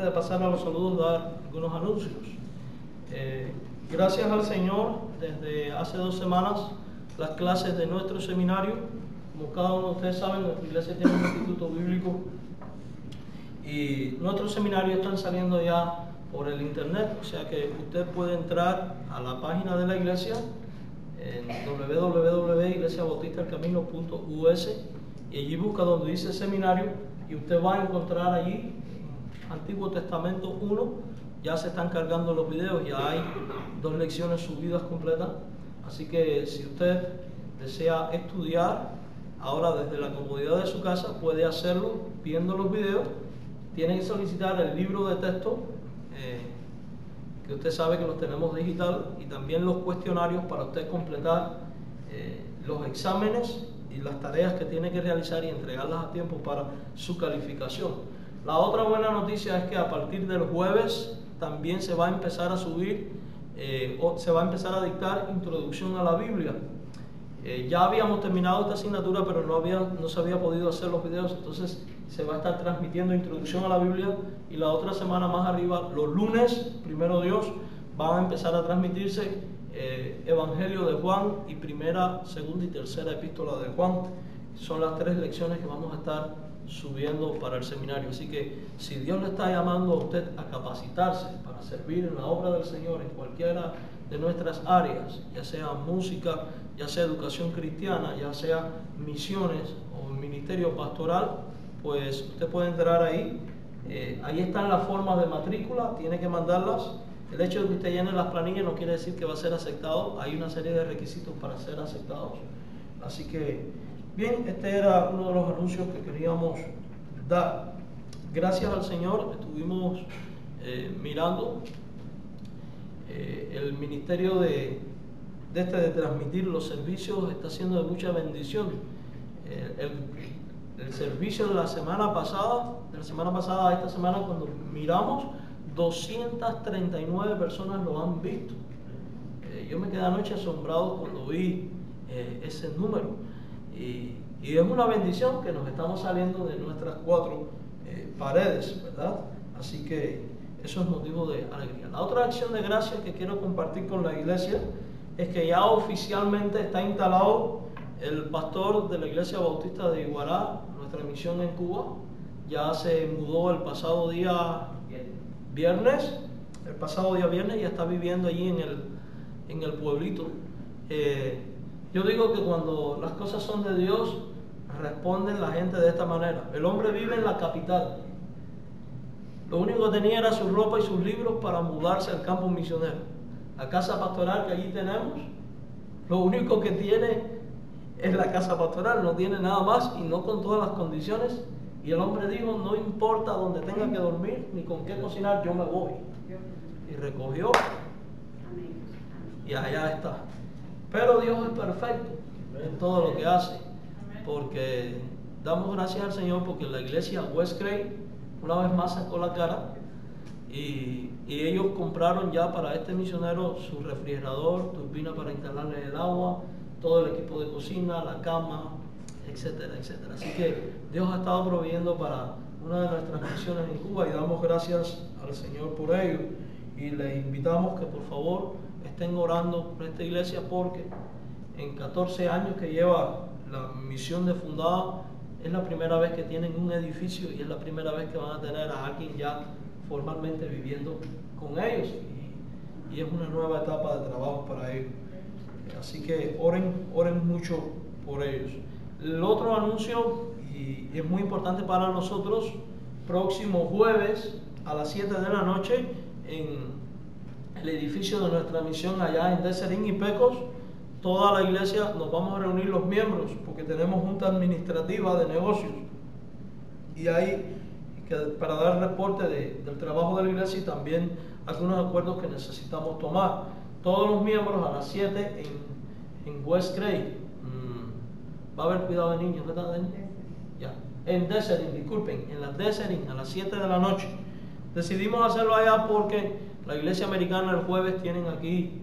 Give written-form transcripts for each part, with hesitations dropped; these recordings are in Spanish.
antes de pasar a los saludos, dar algunos anuncios. Gracias al Señor, desde hace 2 semanas, las clases de nuestro seminario, como cada uno de ustedes saben, nuestra iglesia tiene un instituto bíblico y nuestros seminarios están saliendo ya por el internet, o sea que usted puede entrar a la página de la iglesia en www.iglesiabautistaelcamino.us y allí busca donde dice seminario y usted va a encontrar allí Antiguo Testamento 1. Ya se están cargando los videos, ya hay 2 lecciones subidas completas, así que si usted desea estudiar ahora desde la comodidad de su casa, puede hacerlo viendo los videos. Tiene que solicitar el libro de texto, que usted sabe que los tenemos digital, y también los cuestionarios para usted completar los exámenes y las tareas que tiene que realizar y entregarlas a tiempo para su calificación. La otra buena noticia es que a partir del jueves también se va a empezar a subir, se va a empezar a dictar introducción a la Biblia. Ya habíamos terminado esta asignatura, pero no se había podido hacer los videos, entonces se va a estar transmitiendo introducción a la Biblia, y la otra semana más arriba, los lunes, primero Dios, van a empezar a transmitirse Evangelio de Juan y primera, segunda y tercera epístola de Juan. Son las 3 lecciones que vamos a estar subiendo para el seminario. Así que si Dios le está llamando a usted a capacitarse para servir en la obra del Señor en cualquiera de nuestras áreas, ya sea música, ya sea educación cristiana, ya sea misiones o ministerio pastoral, pues usted puede entrar ahí. Ahí están las formas de matrícula, tiene que mandarlas. El hecho de que usted llene las planillas no quiere decir que va a ser aceptado. Hay una serie de requisitos para ser aceptados. Así que, bien, este era uno de los anuncios que queríamos dar. Gracias al Señor, estuvimos mirando el ministerio de transmitir los servicios está siendo de mucha bendición. El servicio de la semana pasada a esta semana, cuando miramos, 239 personas lo han visto. Yo me quedé anoche asombrado cuando vi ese número, y es una bendición que nos estamos saliendo de nuestras 4 paredes, ¿verdad? Así que eso es motivo de alegría. La otra acción de gracias que quiero compartir con la iglesia es que ya oficialmente está instalado el pastor de la Iglesia Bautista de Iguará, nuestra misión en Cuba. Ya se mudó el pasado día viernes, y está viviendo allí en el pueblito. Yo digo que cuando las cosas son de Dios, responden la gente de esta manera. El hombre vive en la capital. Lo único que tenía era su ropa y sus libros para mudarse al campo misionero. La casa pastoral que allí tenemos, lo único que tiene es la casa pastoral, no tiene nada más y no con todas las condiciones. Y el hombre dijo, no importa dónde tenga que dormir ni con qué cocinar, yo me voy. Y recogió y allá está. Pero Dios es perfecto en todo lo que hace, porque damos gracias al Señor porque la iglesia Westcray una vez más sacó la cara, y ellos compraron ya para este misionero su refrigerador, turbina para instalarle el agua, todo el equipo de cocina, la cama, etcétera, etcétera. Así que Dios ha estado proveyendo para una de nuestras misiones en Cuba, y damos gracias al Señor por ello, y les invitamos que por favor estén orando por esta iglesia, porque en 14 años que lleva la misión de fundada, es la primera vez que tienen un edificio y es la primera vez que van a tener a alguien ya formalmente viviendo con ellos, y es una nueva etapa de trabajo para ellos. Así que oren mucho por ellos. El otro anuncio, y es muy importante para nosotros, próximo jueves a las 7 de la noche en el edificio de nuestra misión allá en Deserín y Pecos, toda la iglesia nos vamos a reunir los miembros, porque tenemos junta administrativa de negocios, y hay para dar reporte del trabajo de la iglesia y también algunos acuerdos que necesitamos tomar. Todos los miembros a las 7 en West Cray. Va a haber cuidado de niños, ¿verdad? Ya. En Deserín, disculpen, en la Deserín a las 7 de la noche. Decidimos hacerlo allá porque la iglesia americana el jueves tienen aquí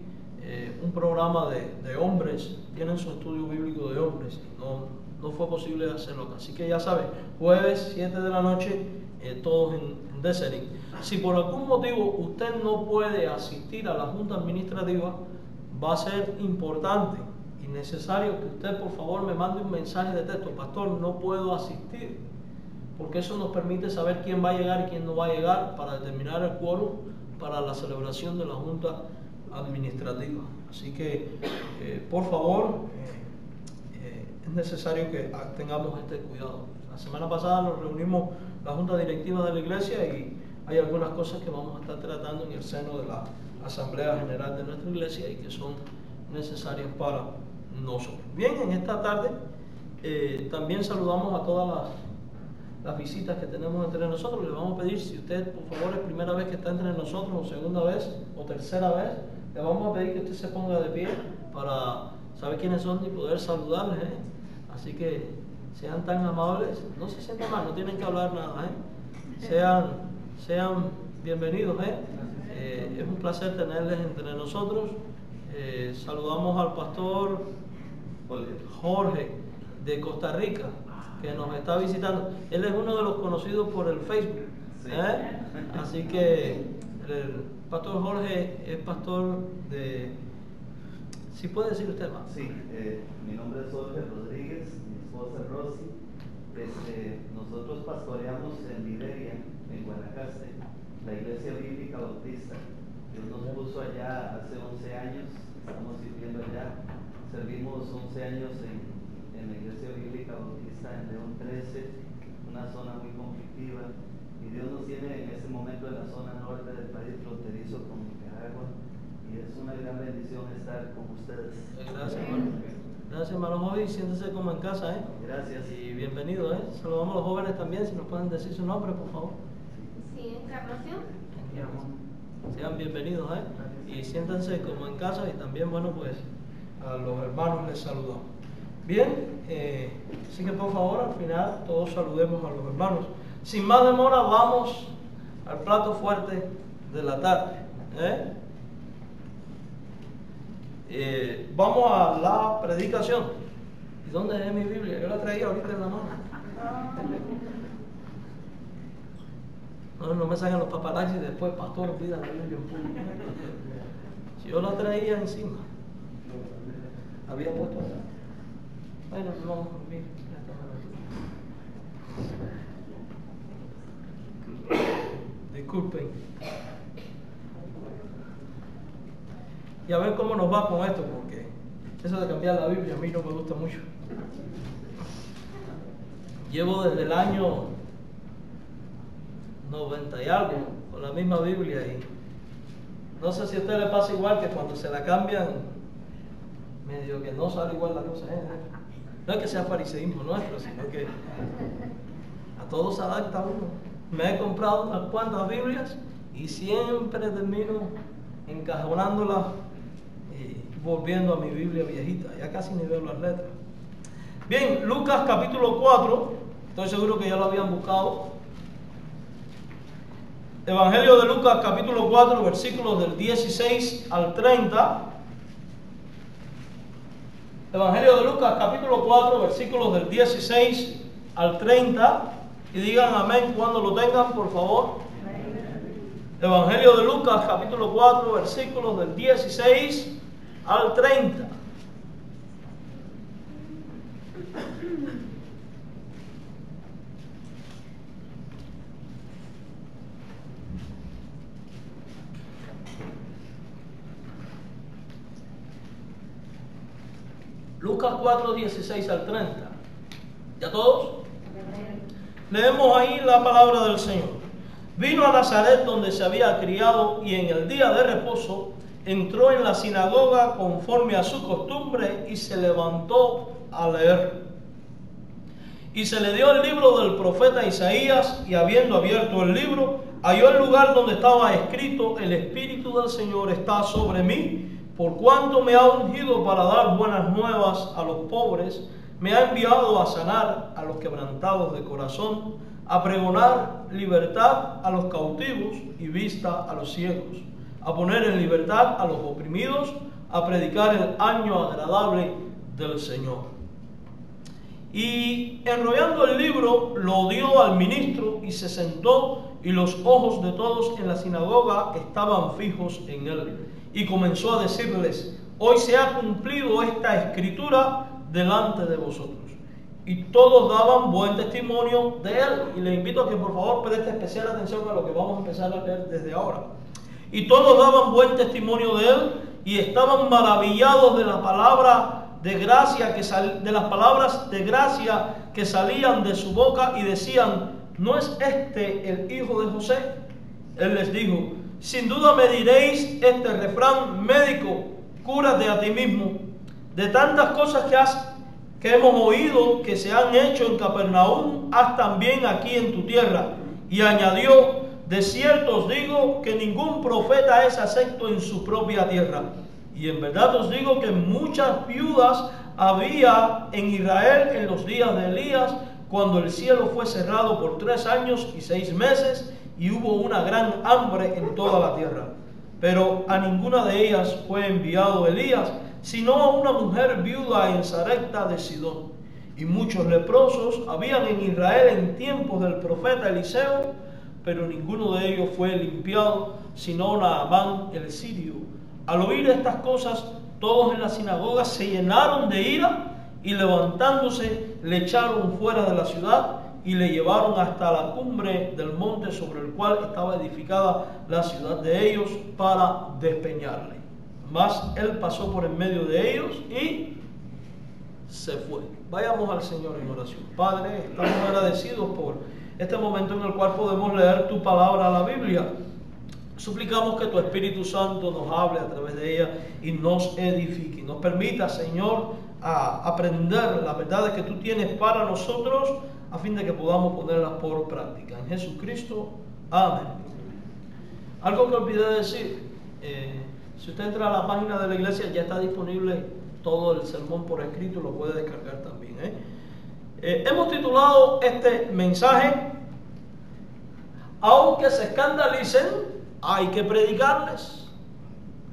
un programa de hombres, tienen su estudio bíblico de hombres. No fue posible hacerlo acá. Así que ya saben, jueves 7 de la noche todos en Desering. Si por algún motivo usted no puede asistir a la Junta Administrativa, va a ser importante y necesario que usted por favor me mande un mensaje de texto: pastor, no puedo asistir, porque eso nos permite saber quién va a llegar y quién no va a llegar para determinar el quórum para la celebración de la Junta Administrativa. Así que por favor, es necesario que tengamos este cuidado. La semana pasada nos reunimos la Junta Directiva de la Iglesia y hay algunas cosas que vamos a estar tratando en el seno de la Asamblea General de nuestra Iglesia y que son necesarias para nosotros. Bien, en esta tarde también saludamos a todas las visitas que tenemos entre nosotros. Le vamos a pedir, si usted por favor es primera vez que está entre nosotros, o segunda vez, o tercera vez, le vamos a pedir que usted se ponga de pie para saber quiénes son y poder saludarles. Así que sean tan amables, no se sientan mal, no tienen que hablar nada. Sean bienvenidos. Es un placer tenerles entre nosotros. Saludamos al pastor Jorge de Costa Rica, que nos está visitando. Él es uno de los conocidos por el Facebook. Así que el pastor Jorge es pastor de... ¿Sí puede decir usted más? Sí, mi nombre es Jorge Rodríguez, mi esposa Rosy. Nosotros pastoreamos en Liberia, en Guanacaste, la Iglesia Bíblica Bautista. Dios nos puso allá hace 11 años, estamos sirviendo allá. Servimos 11 años en la Iglesia Bíblica Bautista en León 13, una zona muy conflictiva. Y Dios nos tiene en este momento en la zona norte del país, fronterizo con Nicaragua. Y es una gran bendición estar con ustedes. Gracias, hermano. Gracias, hermano Joven. Siéntese como en casa, Gracias. Y bienvenido, Saludamos a los jóvenes también, si nos pueden decir su nombre, por favor. Sí, Encarnación. Sean bienvenidos, Y siéntanse como en casa, y también, bueno, pues a los hermanos les saludamos. Bien, así que por favor, al final todos saludemos a los hermanos. Sin más demora, vamos al plato fuerte de la tarde. Vamos a la predicación. ¿Y dónde es mi Biblia? Yo la traía ahorita en la mano. No me salgan los paparazzis después, pastor, pida la Biblia en público. Si yo la traía encima, había puesto atrás. Bueno, vamos a ver. Disculpen. Y a ver cómo nos va con esto, porque eso de cambiar la Biblia a mí no me gusta mucho. Llevo desde el año 90 y algo con la misma Biblia, y no sé si a usted le pasa igual, que cuando se la cambian medio que no sale igual la cosa. No es que sea fariseísmo nuestro, sino que a todos se adapta uno. Me he comprado unas cuantas Biblias y siempre termino encajonándolas y volviendo a mi Biblia viejita. Ya casi ni veo las letras. Bien, Lucas capítulo 4, estoy seguro que ya lo habían buscado. Evangelio de Lucas capítulo 4, versículos del 16 al 30. Evangelio de Lucas capítulo 4, versículos del 16 al 30. Y digan amén cuando lo tengan, por favor. Evangelio de Lucas capítulo 4, versículos del 16 al 30. Lucas 4, 16 al 30. ¿Ya todos? Leemos ahí la palabra del Señor. Vino a Nazaret, donde se había criado, y en el día de reposo entró en la sinagoga conforme a su costumbre y se levantó a leer. Y se le dio el libro del profeta Isaías, y habiendo abierto el libro, halló el lugar donde estaba escrito: el Espíritu del Señor está sobre mí, por cuanto me ha ungido para dar buenas nuevas a los pobres, me ha enviado a sanar a los quebrantados de corazón, a pregonar libertad a los cautivos y vista a los ciegos, a poner en libertad a los oprimidos, a predicar el año agradable del Señor. Y enrollando el libro, lo dio al ministro, y se sentó, y los ojos de todos en la sinagoga estaban fijos en él. Y comenzó a decirles: hoy se ha cumplido esta escritura delante de vosotros. Y todos daban buen testimonio de él. Y les invito a que por favor preste especial atención a lo que vamos a empezar a leer desde ahora. Y todos daban buen testimonio de él, y estaban maravillados de la palabra de gracia de las palabras de gracia que salían de su boca, y decían: ¿no es este el hijo de José? Él les dijo: sin duda me diréis este refrán médico: cúrate a ti mismo. De tantas cosas que hemos oído que se han hecho en Capernaum, haz también aquí en tu tierra. Y añadió: de cierto os digo que ningún profeta es acepto en su propia tierra. Y en verdad os digo que muchas viudas había en Israel en los días de Elías, cuando el cielo fue cerrado por 3 años y 6 meses, y hubo una gran hambre en toda la tierra. Pero a ninguna de ellas fue enviado Elías, sino a una mujer viuda en Sarepta de Sidón. Y muchos leprosos habían en Israel en tiempos del profeta Eliseo, pero ninguno de ellos fue limpiado, sino Naamán el sirio. Al oír estas cosas, todos en la sinagoga se llenaron de ira, y levantándose le echaron fuera de la ciudad y le llevaron hasta la cumbre del monte sobre el cual estaba edificada la ciudad de ellos, para despeñarle. Mas él pasó por en medio de ellos y se fue. Vayamos al Señor en oración. Padre, estamos agradecidos por este momento en el cual podemos leer tu palabra, la Biblia. Suplicamos que tu Espíritu Santo nos hable a través de ella y nos edifique. Nos permita, Señor, a aprender las verdades que tú tienes para nosotros, a fin de que podamos ponerlas por práctica. En Jesucristo, amén. Algo que olvidé decir, si usted entra a la página de la iglesia, ya está disponible todo el sermón por escrito, lo puede descargar también. Hemos titulado este mensaje: aunque se escandalicen, hay que predicarles.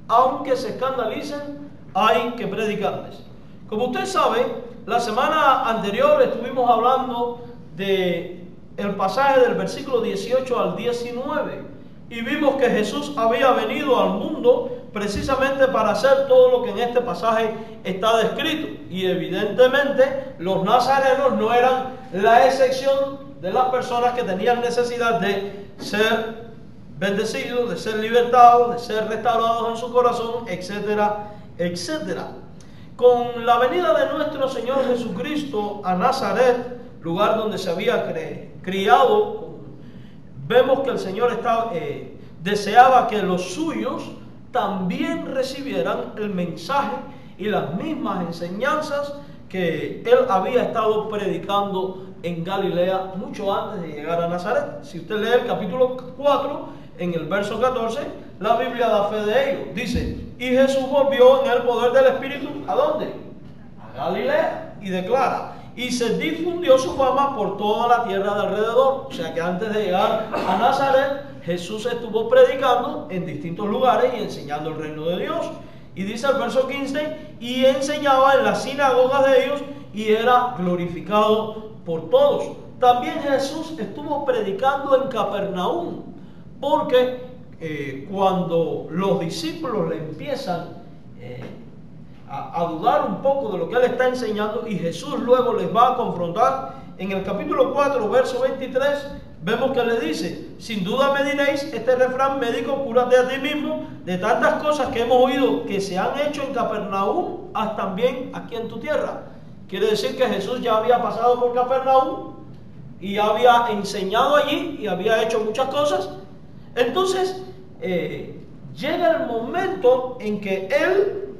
Aunque se escandalicen, hay que predicarles. Como usted sabe, la semana anterior estuvimos hablando de el pasaje del versículo 18 al 19, y vimos que Jesús había venido al mundo precisamente para hacer todo lo que en este pasaje está descrito. Y evidentemente los nazarenos no eran la excepción de las personas que tenían necesidad de ser bendecidos, de ser libertados, de ser restaurados en su corazón, etcétera, etcétera. Con la venida de nuestro Señor Jesucristo a Nazaret, lugar donde se había criado, vemos que el Señor deseaba que los suyos también recibieran el mensaje y las mismas enseñanzas que Él había estado predicando en Galilea mucho antes de llegar a Nazaret. Si usted lee el capítulo 4, en el verso 14, la Biblia da fe de ello. Dice: y Jesús volvió en el poder del Espíritu, ¿a dónde? A Galilea. Y declara: y se difundió su fama por toda la tierra de alrededor. O sea que antes de llegar a Nazaret, Jesús estuvo predicando en distintos lugares y enseñando el reino de Dios. Y dice el verso 15: y enseñaba en las sinagogas de ellos, y era glorificado por todos. También Jesús estuvo predicando en Capernaum, porque cuando los discípulos le empiezan a dudar un poco de lo que Él está enseñando, y Jesús luego les va a confrontar, en el capítulo 4, verso 23, vemos que le dice: sin duda me diréis este refrán médico: cúrate a ti mismo. De tantas cosas que hemos oído que se han hecho en Capernaum, haz también aquí en tu tierra. Quiere decir que Jesús ya había pasado por Capernaum y había enseñado allí y había hecho muchas cosas. Entonces llega el momento en que Él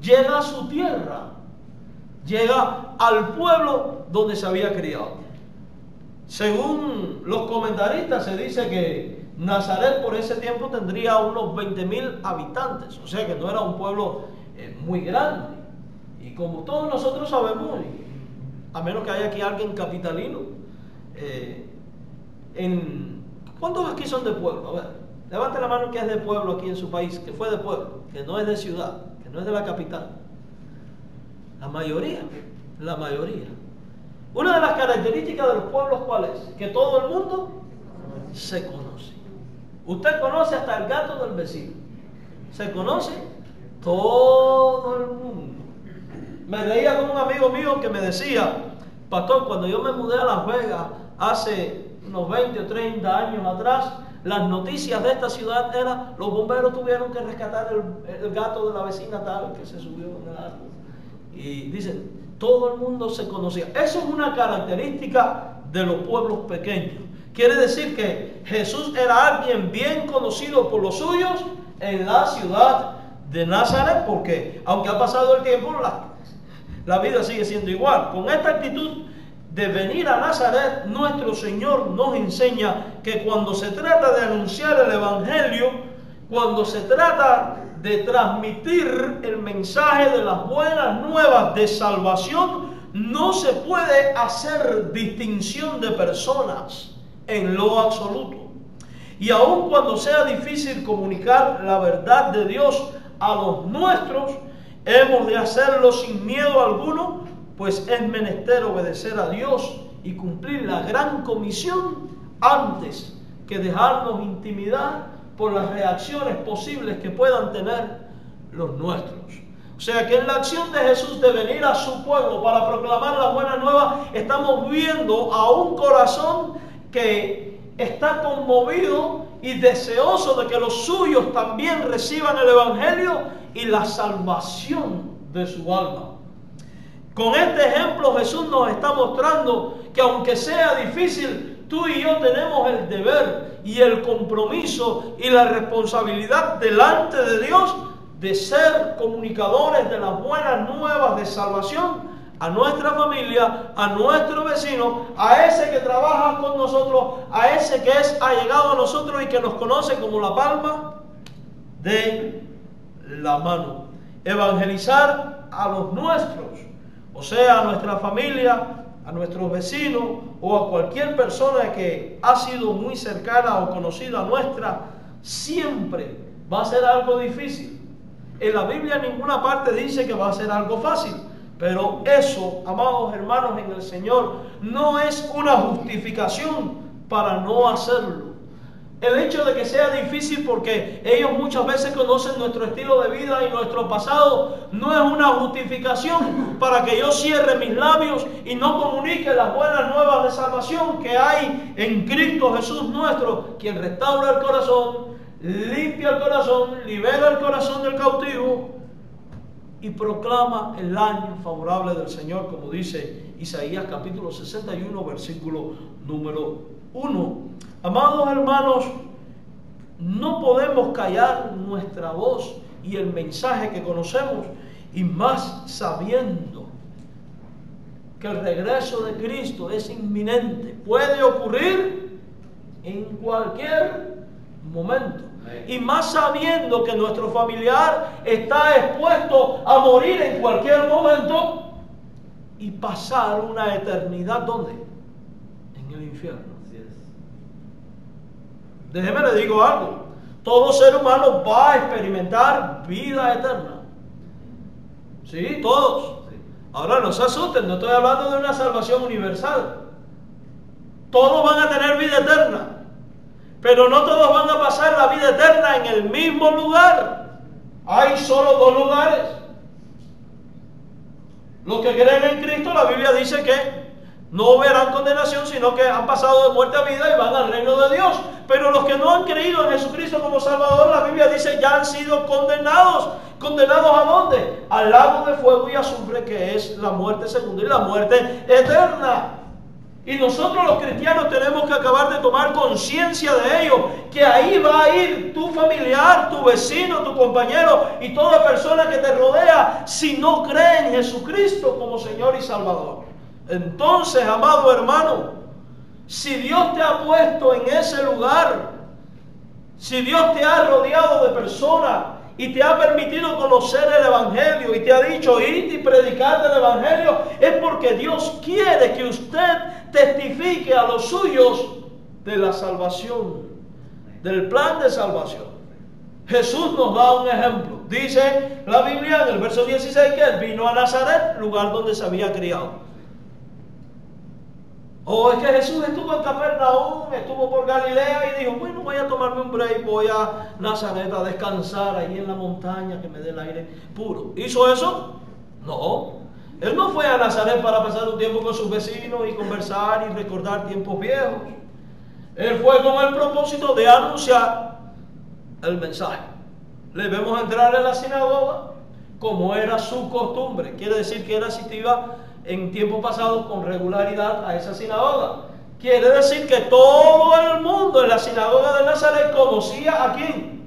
llega a su tierra, llega al pueblo donde se había criado. Según los comentaristas, se dice que Nazaret por ese tiempo tendría unos 20,000 habitantes, o sea que no era un pueblo muy grande. Y como todos nosotros sabemos, a menos que haya aquí alguien capitalino, ¿cuántos aquí son de pueblo? A ver, levante la mano que es de pueblo aquí en su país, que fue de pueblo, que no es de ciudad, que no es de la capital. La mayoría. Una de las características de los pueblos, ¿cuál es? Que todo el mundo se conoce. Usted conoce hasta el gato del vecino. Se conoce todo el mundo. Me reía con un amigo mío que me decía: pastor, cuando yo me mudé a Las Vegas hace unos 20 o 30 años atrás, las noticias de esta ciudad eran: los bomberos tuvieron que rescatar el gato de la vecina tal que se subió en el árbol. Y dicen, todo el mundo se conocía. Eso es una característica de los pueblos pequeños. Quiere decir que Jesús era alguien bien conocido por los suyos en la ciudad de Nazaret, porque aunque ha pasado el tiempo, la vida sigue siendo igual. Con esta actitud de venir a Nazaret, nuestro Señor nos enseña que cuando se trata de anunciar el Evangelio, cuando se trata de transmitir el mensaje de las buenas nuevas de salvación, no se puede hacer distinción de personas en lo absoluto. Y aun cuando sea difícil comunicar la verdad de Dios a los nuestros, hemos de hacerlo sin miedo alguno, pues es menester obedecer a Dios y cumplir la gran comisión antes que dejarnos intimidar por las reacciones posibles que puedan tener los nuestros. O sea que en la acción de Jesús de venir a su pueblo para proclamar la buena nueva, estamos viendo a un corazón que está conmovido y deseoso de que los suyos también reciban el Evangelio y la salvación de su alma. Con este ejemplo Jesús nos está mostrando que aunque sea difícil, tú y yo tenemos el deber y el compromiso y la responsabilidad delante de Dios de ser comunicadores de las buenas nuevas de salvación a nuestra familia, a nuestro vecino, a ese que trabaja con nosotros, a ese que es allegado a nosotros y que nos conoce como la palma de la mano. Evangelizar a los nuestros, o sea, a nuestra familia, a nuestros vecinos o a cualquier persona que ha sido muy cercana o conocida nuestra, siempre va a ser algo difícil. En la Biblia en ninguna parte dice que va a ser algo fácil, pero eso, amados hermanos en el Señor, no es una justificación para no hacerlo. El hecho de que sea difícil porque ellos muchas veces conocen nuestro estilo de vida y nuestro pasado no es una justificación para que yo cierre mis labios y no comunique las buenas nuevas de salvación que hay en Cristo Jesús nuestro, quien restaura el corazón, limpia el corazón, libera el corazón del cautivo y proclama el año favorable del Señor, como dice Isaías capítulo 61, versículo número 1. Amados hermanos, no podemos callar nuestra voz y el mensaje que conocemos, y más sabiendo que el regreso de Cristo es inminente, puede ocurrir en cualquier momento, y más sabiendo que nuestro familiar está expuesto a morir en cualquier momento y pasar una eternidad, ¿dónde? En el infierno. Déjeme le digo algo, todo ser humano va a experimentar vida eterna. Sí, todos. Ahora no se asusten, no estoy hablando de una salvación universal. Todos van a tener vida eterna, pero no todos van a pasar la vida eterna en el mismo lugar. Hay solo dos lugares. Los que creen en Cristo, la Biblia dice que no verán condenación, sino que han pasado de muerte a vida y van al reino de Dios. Pero los que no han creído en Jesucristo como Salvador, la Biblia dice ya han sido condenados. ¿Condenados a dónde? Al lago de fuego y azufre, que es la muerte segunda y la muerte eterna. Y nosotros los cristianos tenemos que acabar de tomar conciencia de ello, que ahí va a ir tu familiar, tu vecino, tu compañero y toda persona que te rodea si no cree en Jesucristo como Señor y Salvador. Entonces, amado hermano, si Dios te ha puesto en ese lugar, si Dios te ha rodeado de personas y te ha permitido conocer el Evangelio y te ha dicho id y predicad el Evangelio, es porque Dios quiere que usted testifique a los suyos de la salvación, del plan de salvación. Jesús nos da un ejemplo. Dice la Biblia en el verso 16 que Él vino a Nazaret, lugar donde se había criado. O es que Jesús estuvo en Capernaum, estuvo por Galilea y dijo, bueno, voy a tomarme un break, voy a Nazaret a descansar ahí en la montaña que me dé el aire puro. ¿Hizo eso? No. Él no fue a Nazaret para pasar un tiempo con sus vecinos y conversar y recordar tiempos viejos. Él fue con el propósito de anunciar el mensaje. Le vemos entrar en la sinagoga como era su costumbre. Quiere decir que él asistía en tiempo pasado con regularidad a esa sinagoga. Quiere decir que todo el mundo en la sinagoga de Nazaret conocía ¿a quién?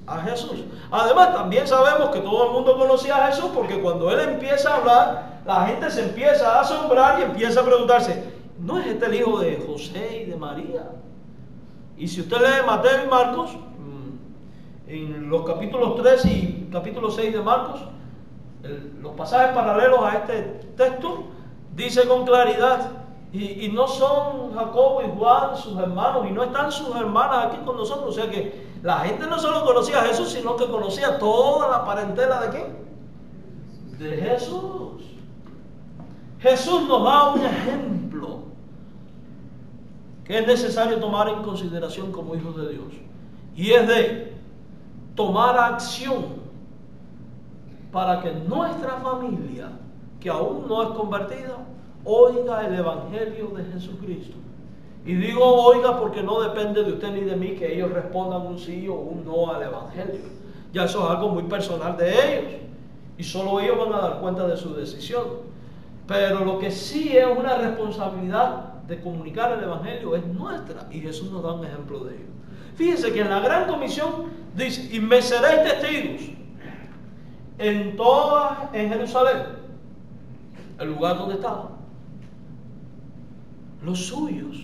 A Jesús. Además, también sabemos que todo el mundo conocía a Jesús porque cuando él empieza a hablar, la gente se empieza a asombrar y empieza a preguntarse, ¿no es este el hijo de José y de María? Y si usted lee Mateo y Marcos, en los capítulos 3 y capítulo 6 de Marcos, los pasajes paralelos a este texto, dice con claridad, y no son Jacobo y Juan sus hermanos, y no están sus hermanas aquí con nosotros. O sea que la gente no solo conocía a Jesús, sino que conocía toda la parentela de ¿quién? De Jesús. Jesús nos da un ejemplo que es necesario tomar en consideración como hijos de Dios, y es de tomar acción para que nuestra familia, que aún no es convertida, oiga el Evangelio de Jesucristo. Y digo oiga porque no depende de usted ni de mí que ellos respondan un sí o un no al Evangelio. Ya eso es algo muy personal de ellos, y solo ellos van a dar cuenta de su decisión. Pero lo que sí es una responsabilidad de comunicar el Evangelio es nuestra, y Jesús nos da un ejemplo de ello. Fíjense que en la Gran Comisión dice, y me seréis testigos en Jerusalén, el lugar donde estaban los suyos.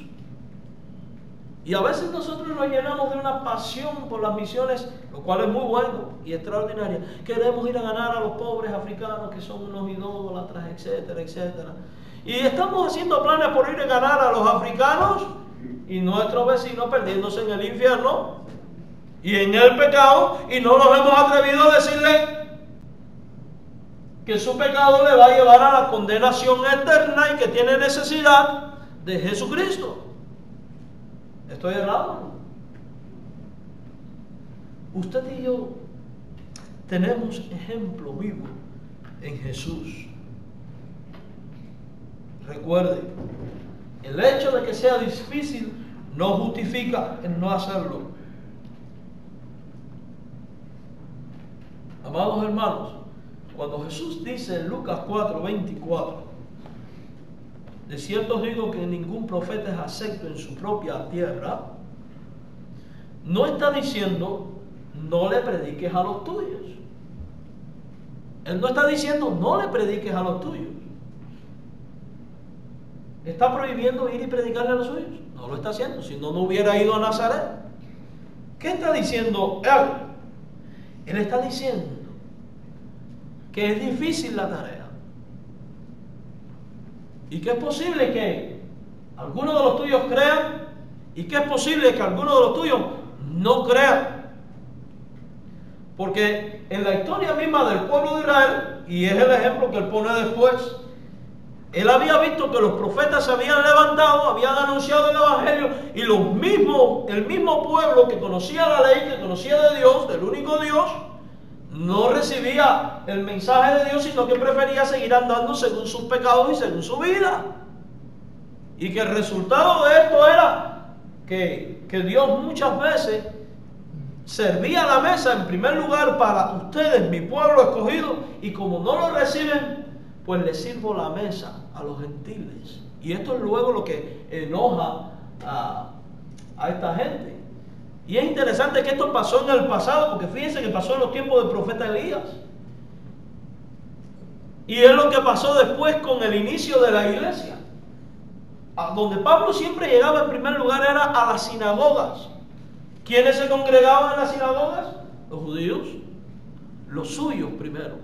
Y a veces nosotros nos llenamos de una pasión por las misiones, lo cual es muy bueno y extraordinario. Queremos ir a ganar a los pobres africanos que son unos idólatras, etcétera, etcétera. Y estamos haciendo planes por ir a ganar a los africanos y nuestros vecinos perdiéndose en el infierno y en el pecado, y no nos hemos atrevido a decirle que su pecado le va a llevar a la condenación eterna y que tiene necesidad de Jesucristo. ¿Estoy errado? Usted y yo tenemos ejemplo vivo en Jesús. Recuerde, el hecho de que sea difícil no justifica el no hacerlo. Amados hermanos, cuando Jesús dice en Lucas 4:24, de cierto os digo que ningún profeta es acepto en su propia tierra, no está diciendo no le prediques a los tuyos. Él no está diciendo no le prediques a los tuyos. ¿Está prohibiendo ir y predicarle a los suyos? No lo está haciendo, si no, no hubiera ido a Nazaret. ¿Qué está diciendo él? Él está diciendo que es difícil la tarea y que es posible que algunos de los tuyos crean y que es posible que algunos de los tuyos no crean. Porque en la historia misma del pueblo de Israel, y es el ejemplo que él pone después, él había visto que los profetas se habían levantado, habían anunciado el Evangelio, y el mismo pueblo que conocía la ley, que conocía de Dios, del único Dios, no recibía el mensaje de Dios, sino que prefería seguir andando según sus pecados y según su vida. Y que el resultado de esto era que Dios muchas veces servía la mesa en primer lugar para ustedes, mi pueblo escogido, y como no lo reciben, pues les sirvo la mesa a los gentiles. Y esto es luego lo que enoja a esta gente. Y es interesante que esto pasó en el pasado, porque fíjense que pasó en los tiempos del profeta Elías. Y es lo que pasó después con el inicio de la iglesia. A donde Pablo siempre llegaba en primer lugar era a las sinagogas. ¿Quiénes se congregaban en las sinagogas? Los judíos, los suyos primero.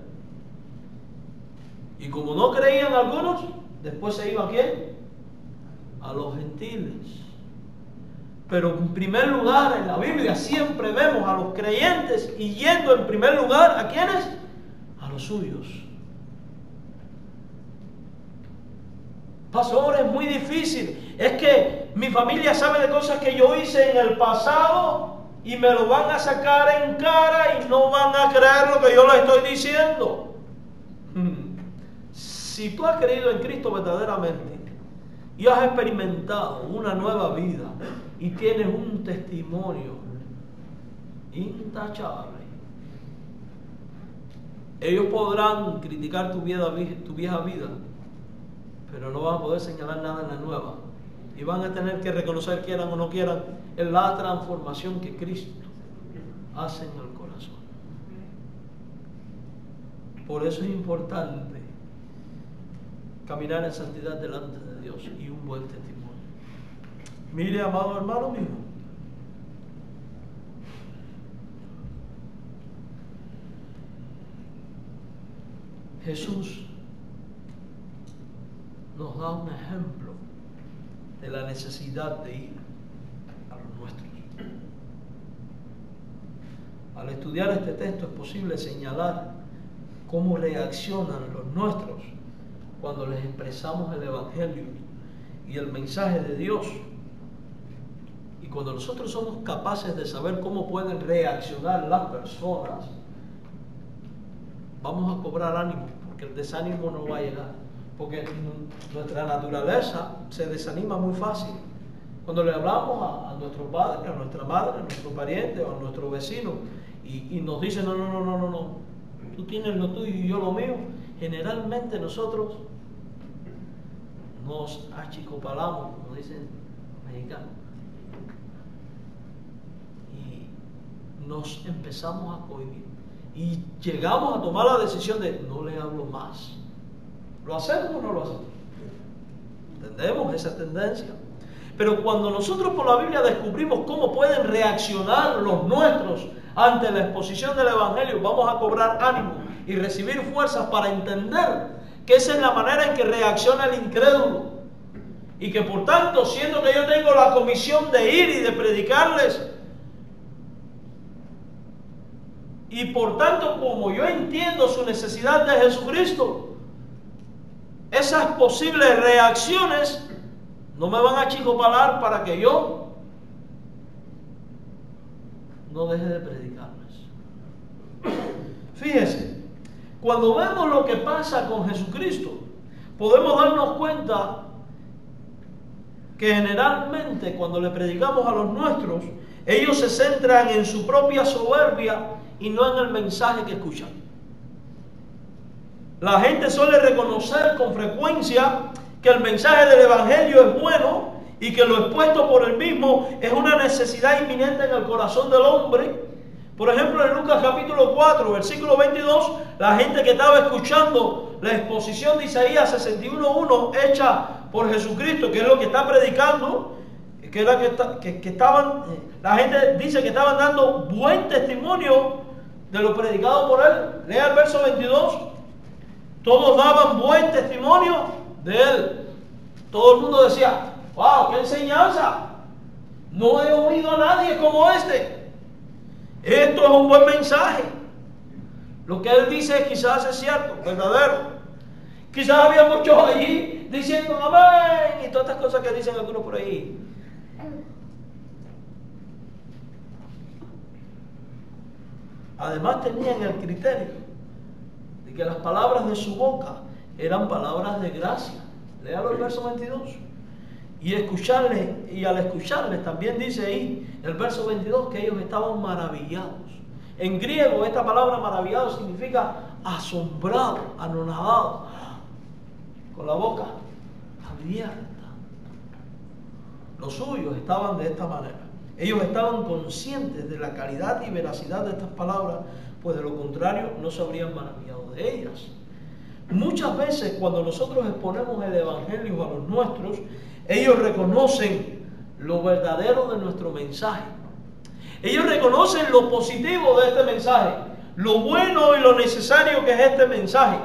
Y como no creían algunos, después se iba ¿a quién? A los gentiles. Pero en primer lugar en la Biblia siempre vemos a los creyentes y yendo en primer lugar ¿a quiénes? A los suyos. Pastor, es muy difícil. Es que mi familia sabe de cosas que yo hice en el pasado y me lo van a sacar en cara y no van a creer lo que yo les estoy diciendo. Si tú has creído en Cristo verdaderamente y has experimentado una nueva vida y tienes un testimonio intachable, ellos podrán criticar tu vieja vida, pero no van a poder señalar nada en la nueva. Y van a tener que reconocer, quieran o no quieran, en la transformación que Cristo hace en el corazón. Por eso es importante caminar en santidad delante de Dios y un buen testimonio. Mire, amado hermano mío, Jesús nos da un ejemplo de la necesidad de ir a los nuestros. Al estudiar este texto es posible señalar cómo reaccionan los nuestros cuando les expresamos el Evangelio y el mensaje de Dios. Y cuando nosotros somos capaces de saber cómo pueden reaccionar las personas, vamos a cobrar ánimo, porque el desánimo no va a llegar. Porque nuestra naturaleza se desanima muy fácil. Cuando le hablamos a nuestro padre, a nuestra madre, a nuestro pariente o a nuestro vecino y nos dicen, no, tú tienes lo tuyo y yo lo mío, generalmente nosotros nos achicopalamos, como dicen los mexicanos, y nos empezamos a cohibir y llegamos a tomar la decisión de no le hablo más. ¿Lo hacemos o no lo hacemos? Entendemos esa tendencia. Pero cuando nosotros por la Biblia descubrimos cómo pueden reaccionar los nuestros ante la exposición del Evangelio, vamos a cobrar ánimo y recibir fuerzas para entender que esa es la manera en que reacciona el incrédulo. Y que por tanto, siendo que yo tengo la comisión de ir y de predicarles, y por tanto, como yo entiendo su necesidad de Jesucristo, esas posibles reacciones no me van a achicopalar para que yo no deje de predicarles. Fíjese, cuando vemos lo que pasa con Jesucristo, podemos darnos cuenta que generalmente cuando le predicamos a los nuestros, ellos se centran en su propia soberbia y no en el mensaje que escuchan. La gente suele reconocer con frecuencia que el mensaje del Evangelio es bueno y que lo expuesto por él mismo es una necesidad inminente en el corazón del hombre. Por ejemplo, en Lucas capítulo 4, versículo 22, la gente que estaba escuchando la exposición de Isaías 61:1 hecha por Jesucristo, que es lo que está predicando, la gente dice que estaban dando buen testimonio de lo predicado por él. Lea el verso 22. Todos daban buen testimonio de él. Todo el mundo decía, wow, qué enseñanza. No he oído a nadie como este. Esto es un buen mensaje. Lo que él dice quizás es cierto, verdadero. Quizás había muchos allí diciendo amén y todas estas cosas que dicen algunos por ahí. Además tenían el criterio de que las palabras de su boca eran palabras de gracia. Léalo el verso 22. Y al escucharles también dice ahí el verso 22 que ellos estaban maravillados. En griego esta palabra maravillado significa asombrado, anonadado, con la boca abierta. Los suyos estaban de esta manera. Ellos estaban conscientes de la calidad y veracidad de estas palabras, pues de lo contrario no se habrían maravillado de ellas. Muchas veces cuando nosotros exponemos el Evangelio a los nuestros, ellos reconocen lo verdadero de nuestro mensaje. Ellos reconocen lo positivo de este mensaje, lo bueno y lo necesario que es este mensaje.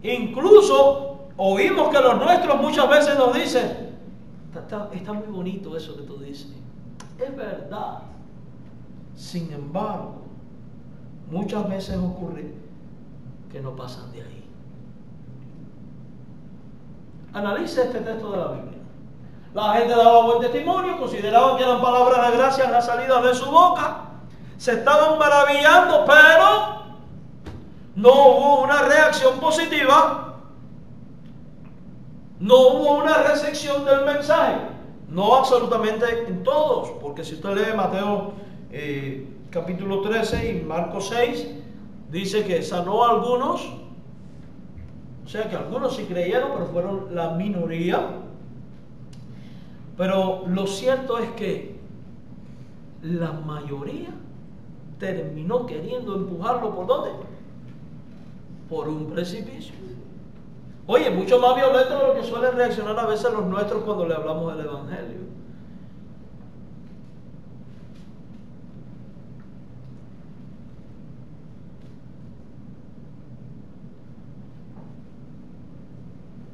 Incluso oímos que los nuestros muchas veces nos dicen, está muy bonito eso que tú dices. Es verdad. Sin embargo, muchas veces ocurre que no pasan de ahí. Analice este texto de la Biblia. La gente daba buen testimonio, consideraban que eran palabras de gracia en la salida de su boca, se estaban maravillando, pero no hubo una reacción positiva, no hubo una recepción del mensaje. No absolutamente en todos, porque si usted lee Mateo capítulo 13 y Marcos 6, dice que sanó a algunos, o sea que algunos sí creyeron, pero fueron la minoría. Pero lo cierto es que la mayoría terminó queriendo empujarlo ¿por dónde? Por un precipicio. Oye, mucho más violento de lo que suelen reaccionar a veces los nuestros cuando le hablamos del Evangelio.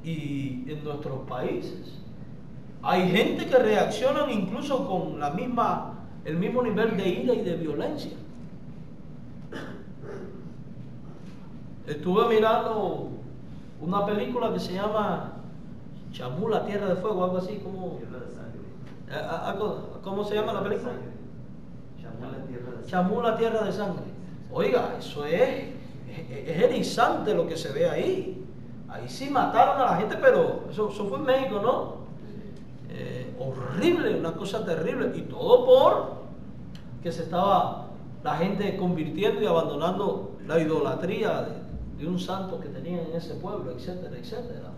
Y en nuestros países hay gente que reaccionan incluso con el mismo nivel de ira y de violencia. Estuve mirando una película que se llama Chamula, Tierra de Fuego, algo así como... Tierra de Sangre. ¿Cómo se llama la película? Chamula, Tierra de Sangre. Chamula, Tierra de Sangre. Oiga, eso es erizante lo que se ve ahí. Ahí sí mataron a la gente, pero eso fue en México, ¿no? Horrible, una cosa terrible. Y todo por que se estaba la gente convirtiendo y abandonando la idolatría de un santo que tenían en ese pueblo, etcétera, etcétera.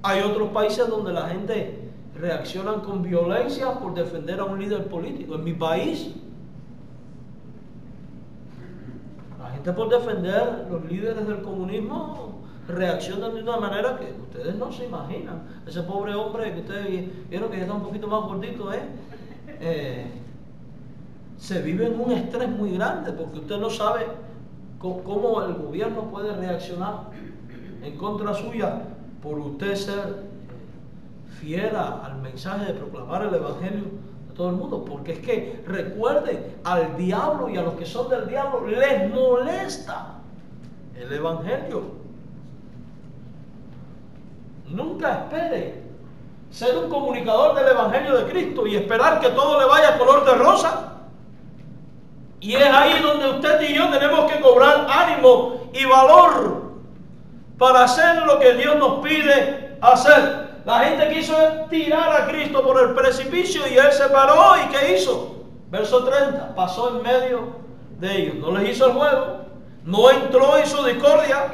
Hay otros países donde la gente reacciona con violencia por defender a un líder político. En mi país, la gente por defender los líderes del comunismo reaccionan de una manera que ustedes no se imaginan. Ese pobre hombre que ustedes vieron que ya está un poquito más gordito, se vive en un estrés muy grande porque usted no sabe cómo el gobierno puede reaccionar en contra suya por usted ser fiera al mensaje de proclamar el Evangelio a todo el mundo. Porque es que recuerden, al diablo y a los que son del diablo les molesta el Evangelio. Nunca espere ser un comunicador del Evangelio de Cristo y esperar que todo le vaya color de rosa. Y es ahí donde usted y yo tenemos que cobrar ánimo y valor para hacer lo que Dios nos pide hacer. La gente quiso tirar a Cristo por el precipicio y Él se paró. ¿Y qué hizo? Verso 30, pasó en medio de ellos. No les hizo el juego, no entró en su discordia,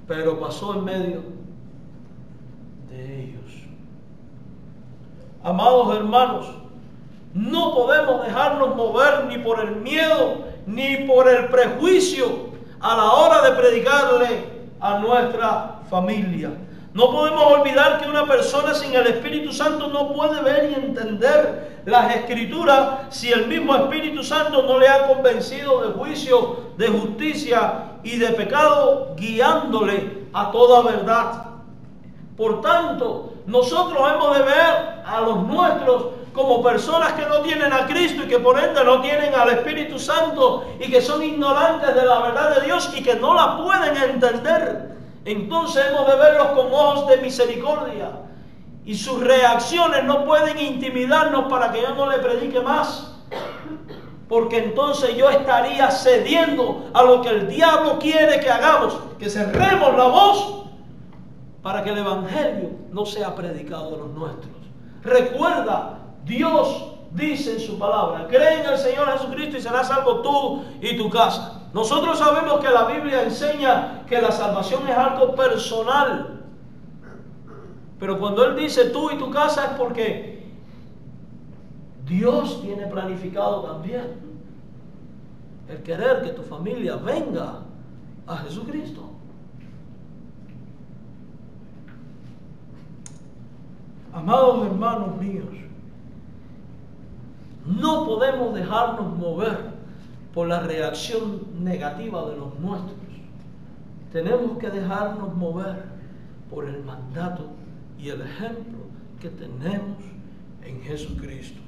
pero pasó en medio de ellos. Amados hermanos, no podemos dejarnos mover ni por el miedo ni por el prejuicio a la hora de predicarle a nuestra familia. No podemos olvidar que una persona sin el Espíritu Santo no puede ver y entender las Escrituras si el mismo Espíritu Santo no le ha convencido de juicio, de justicia y de pecado, guiándole a toda verdad. Por tanto, nosotros hemos de ver a los nuestros como personas que no tienen a Cristo y que por ende no tienen al Espíritu Santo y que son ignorantes de la verdad de Dios y que no la pueden entender. Entonces hemos de verlos con ojos de misericordia y sus reacciones no pueden intimidarnos para que yo no le predique más, porque entonces yo estaría cediendo a lo que el diablo quiere que hagamos, que cerremos la voz para que el Evangelio no sea predicado a los nuestros. Recuerda, Dios dice en su palabra: cree en el Señor Jesucristo y serás salvo tú y tu casa. Nosotros sabemos que la Biblia enseña que la salvación es algo personal, pero cuando Él dice tú y tu casa es porque Dios tiene planificado también el querer que tu familia venga a Jesucristo. Amados hermanos míos, no podemos dejarnos mover por la reacción negativa de los nuestros. Tenemos que dejarnos mover por el mandato y el ejemplo que tenemos en Jesucristo.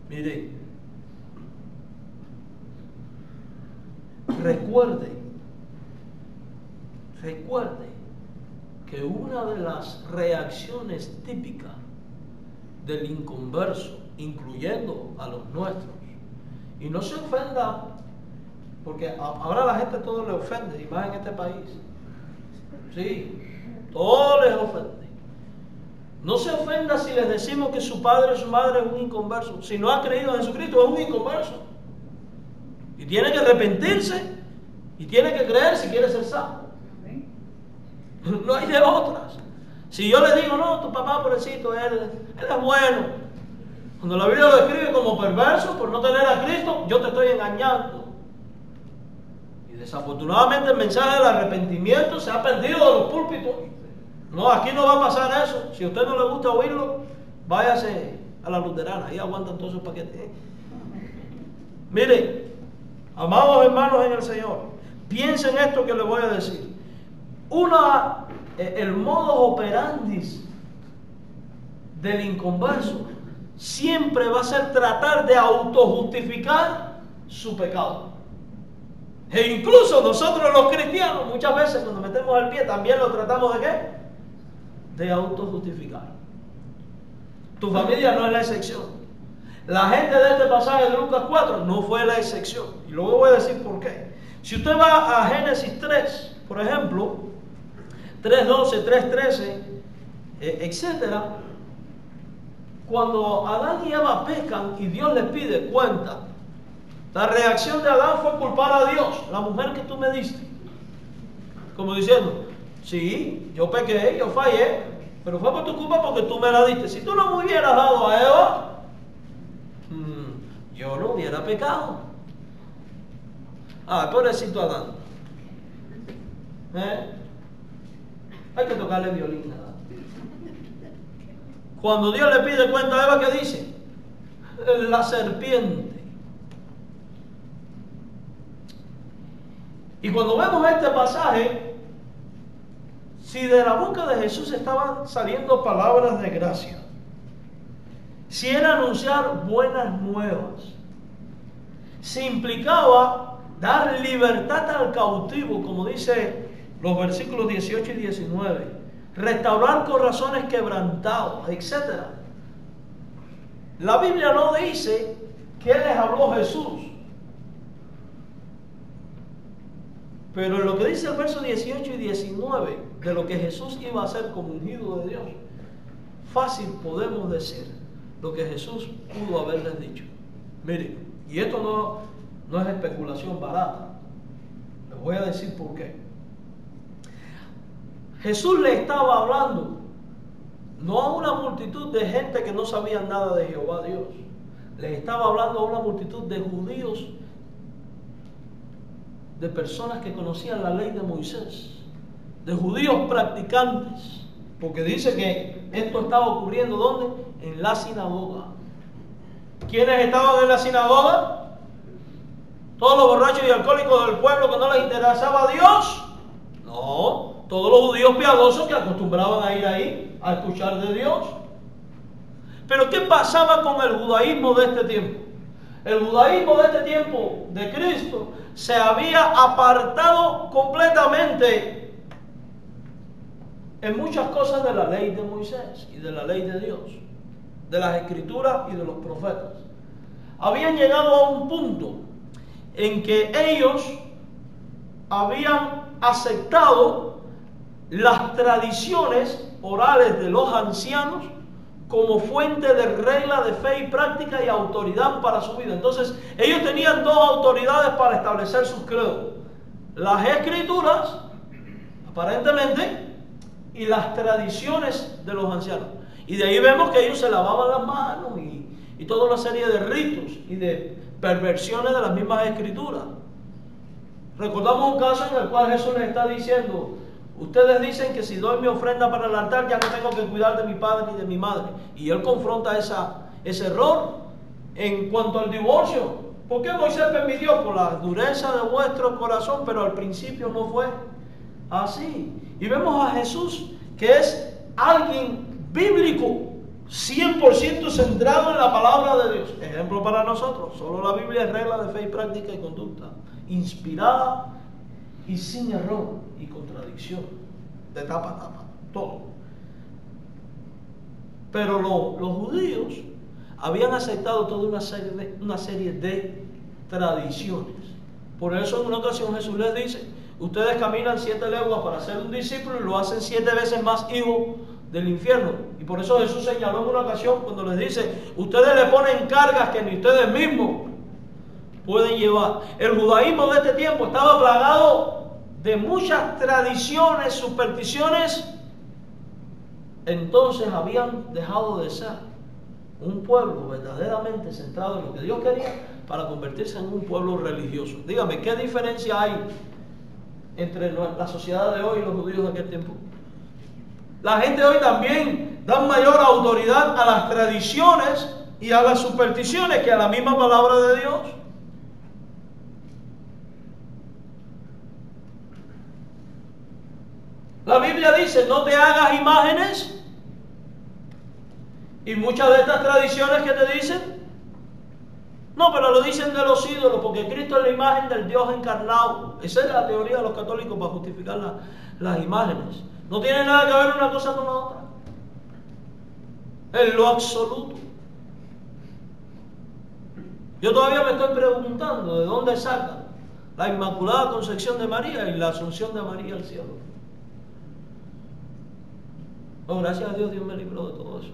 Mire, recuerde que una de las reacciones típicas del inconverso, incluyendo a los nuestros, y no se ofenda, porque ahora la gente todo le ofende, y más en este país. Sí, todo les ofende. No se ofenda si les decimos que su padre o su madre es un inconverso. Si no ha creído en Jesucristo, es un inconverso. Y tiene que arrepentirse y tiene que creer si quiere ser salvo. No hay de otras. Si yo le digo, no, tu papá, pobrecito, él es bueno. Cuando la Biblia lo describe como perverso por no tener a Cristo, yo te estoy engañando. Y desafortunadamente el mensaje del arrepentimiento se ha perdido de los púlpitos. No, aquí no va a pasar eso. Si a usted no le gusta oírlo, váyase a la luterana, ahí aguantan todos esos paquetes. Mire, amados hermanos en el Señor, piensen esto que les voy a decir. El modus operandi del inconverso siempre va a ser tratar de autojustificar su pecado. E incluso nosotros los cristianos, muchas veces cuando metemos el pie, también lo tratamos de ¿qué? De autojustificar. Tu familia no es la excepción. La gente de este pasaje de Lucas 4 no fue la excepción. Y luego voy a decir por qué. Si usted va a Génesis 3, por ejemplo, 3:12, 3:13, etcétera, cuando Adán y Eva pecan y Dios les pide cuenta, la reacción de Adán fue culpar a Dios, la mujer que tú me diste. Como diciendo, sí, yo pequé, yo fallé, pero fue por tu culpa porque tú me la diste. Si tú no me hubieras dado a Eva, yo no hubiera pecado. Pobrecito Adán. Hay que tocarle violín, ¿verdad? Cuando Dios le pide cuenta a Eva, ¿qué dice? La serpiente. Y cuando vemos este pasaje, si de la boca de Jesús estaban saliendo palabras de gracia, si era anunciar buenas nuevas, si implicaba dar libertad al cautivo, como dice los versículos 18 y 19, restaurar corazones quebrantados, etc. La Biblia no dice que les habló Jesús, pero en lo que dice el verso 18 y 19 de lo que Jesús iba a hacer como ungido de Dios, fácil podemos decir lo que Jesús pudo haberles dicho. Miren, y esto no es especulación barata. Les voy a decir por qué. José le estaba hablando no a una multitud de gente que no sabía nada de Jehová Dios. Le estaba hablando a una multitud de judíos, de personas que conocían la ley de Moisés, de judíos practicantes, porque dice que esto estaba ocurriendo ¿dónde? En la sinagoga. ¿Quiénes estaban en la sinagoga? Todos los borrachos y alcohólicos del pueblo que no les interesaba a Dios. No, todos los judíos piadosos que acostumbraban a ir ahí a escuchar de Dios. Pero ¿qué pasaba con el judaísmo de este tiempo? El judaísmo de este tiempo de Cristo se había apartado completamente en muchas cosas de la ley de Moisés y de la ley de Dios, de las escrituras y de los profetas. Habían llegado a un punto en que ellos habían aceptado las tradiciones orales de los ancianos como fuente de regla de fe y práctica y autoridad para su vida. Entonces, ellos tenían dos autoridades para establecer sus credos: las escrituras, aparentemente, y las tradiciones de los ancianos. Y de ahí vemos que ellos se lavaban las manos y toda una serie de ritos y de perversiones de las mismas escrituras. Recordamos un caso en el cual Jesús les está diciendo: ustedes dicen que si doy mi ofrenda para el altar ya no tengo que cuidar de mi padre ni de mi madre. Y él confronta ese error en cuanto al divorcio. ¿Por qué Moisés permitió? Por la dureza de vuestro corazón, pero al principio no fue así. Y vemos a Jesús, que es alguien bíblico, 100% centrado en la palabra de Dios. Ejemplo para nosotros: solo la Biblia es regla de fe y práctica y conducta. inspirada y sin error y contradicción, de tapa a tapa, todo. Pero los judíos habían aceptado toda una serie de tradiciones. Por eso en una ocasión Jesús les dice: ustedes caminan 7 leguas para ser un discípulo y lo hacen 7 veces más hijo del infierno. Y por eso Jesús señaló en una ocasión cuando les dice: ustedes le ponen cargas que ni ustedes mismos pueden llevar. El judaísmo de este tiempo estaba plagado de muchas tradiciones, supersticiones. Entonces habían dejado de ser un pueblo verdaderamente centrado en lo que Dios quería para convertirse en un pueblo religioso. Dígame, ¿qué diferencia hay entre la sociedad de hoy y los judíos de aquel tiempo? La gente hoy también da mayor autoridad a las tradiciones y a las supersticiones que a la misma palabra de Dios. La Biblia dice: no te hagas imágenes. Y muchas de estas tradiciones que te dicen, no, pero lo dicen de los ídolos, porque Cristo es la imagen del Dios encarnado. Esa es la teoría de los católicos para justificar las imágenes. No tiene nada que ver una cosa con la otra. En lo absoluto. Yo todavía me estoy preguntando de dónde sacan la Inmaculada Concepción de María y la Asunción de María al cielo. Oh, gracias a Dios, Dios me libró de todo eso.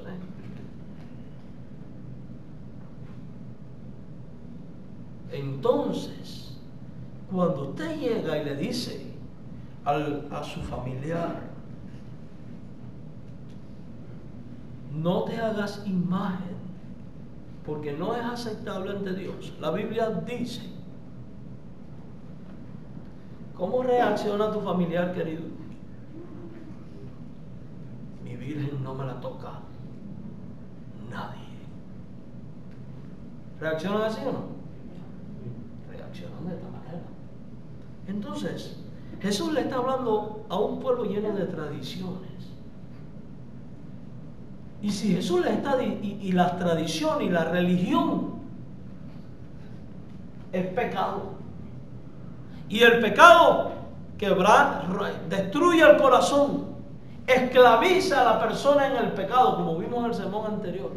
Entonces, cuando usted llega y le dice a su familiar: no te hagas imagen, porque no es aceptable ante Dios. La Biblia dice: ¿cómo reacciona tu familiar querido? Mi Virgen no me la toca nadie. ¿Reaccionan así o no? Reaccionan de esta manera. Entonces, Jesús le está hablando a un pueblo lleno de tradiciones. Y si Jesús le está y la tradición y la religión es pecado, y el pecado destruye el corazón, esclaviza a la persona en el pecado, como vimos en el sermón anterior.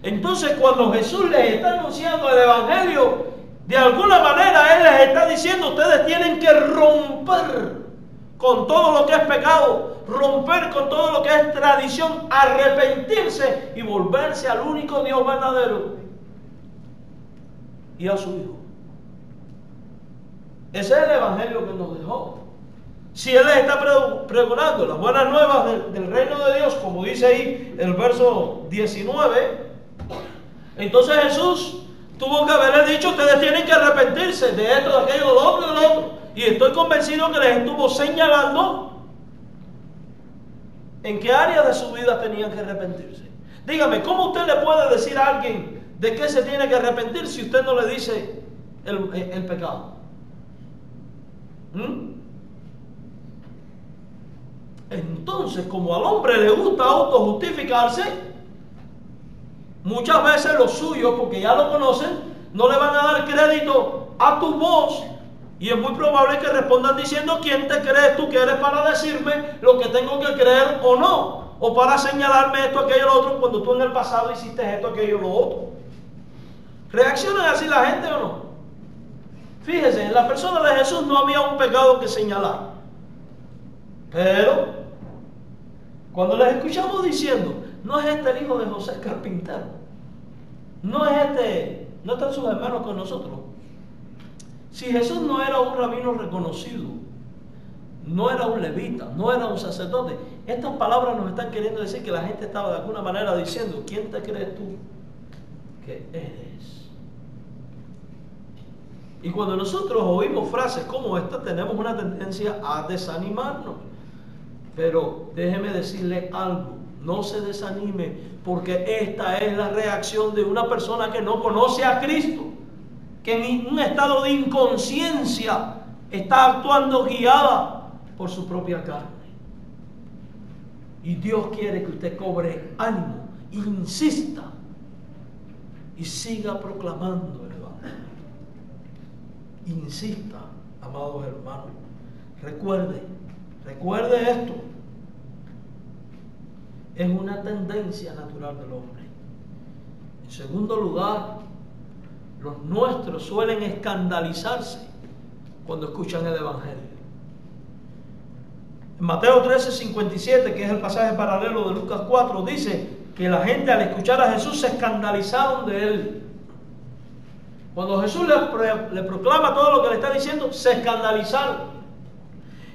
Entonces, cuando Jesús les está anunciando el evangelio, de alguna manera Él les está diciendo: ustedes tienen que romper con todo lo que es pecado, romper con todo lo que es tradición, arrepentirse y volverse al único Dios verdadero y a su Hijo. Ese es el evangelio que nos dejó. Si Él les está pregonando las buenas nuevas del reino de Dios, como dice ahí el verso 19, entonces Jesús tuvo que haberles dicho: ustedes tienen que arrepentirse de esto, de aquello, de lo otro y de lo otro. Y estoy convencido que les estuvo señalando en qué áreas de su vida tenían que arrepentirse. Dígame, ¿cómo usted le puede decir a alguien de qué se tiene que arrepentir si usted no le dice el pecado? Entonces, como al hombre le gusta autojustificarse, muchas veces los suyos, porque ya lo conocen, no le van a dar crédito a tu voz, y es muy probable que respondan diciendo: ¿quién te crees tú que eres para decirme lo que tengo que creer o no? O para señalarme esto, aquello, lo otro, cuando tú en el pasado hiciste esto, aquello, lo otro. ¿Reaccionan así la gente o no? Fíjese, en la persona de Jesús no había un pecado que señalar. Pero cuando les escuchamos diciendo: no es este el hijo de José carpintero, no están sus hermanos con nosotros. Si Jesús no era un rabino reconocido, no era un levita, no era un sacerdote, estas palabras nos están queriendo decir que la gente estaba de alguna manera diciendo: ¿quién te crees tú que eres? Y cuando nosotros oímos frases como esta, tenemos una tendencia a desanimarnos. Pero déjeme decirle algo: no se desanime, porque esta es la reacción de una persona que no conoce a Cristo, que en un estado de inconsciencia está actuando guiada por su propia carne. Y Dios quiere que usted cobre ánimo, insista y siga proclamando el evangelio. Insista amados hermanos. Recuerde esto. Es una tendencia natural del hombre. En segundo lugar, los nuestros suelen escandalizarse cuando escuchan el Evangelio. En Mateo 13:57, que es el pasaje paralelo de Lucas 4, dice que la gente al escuchar a Jesús se escandalizaron de él. Cuando Jesús le proclama todo lo que le está diciendo, se escandalizaron.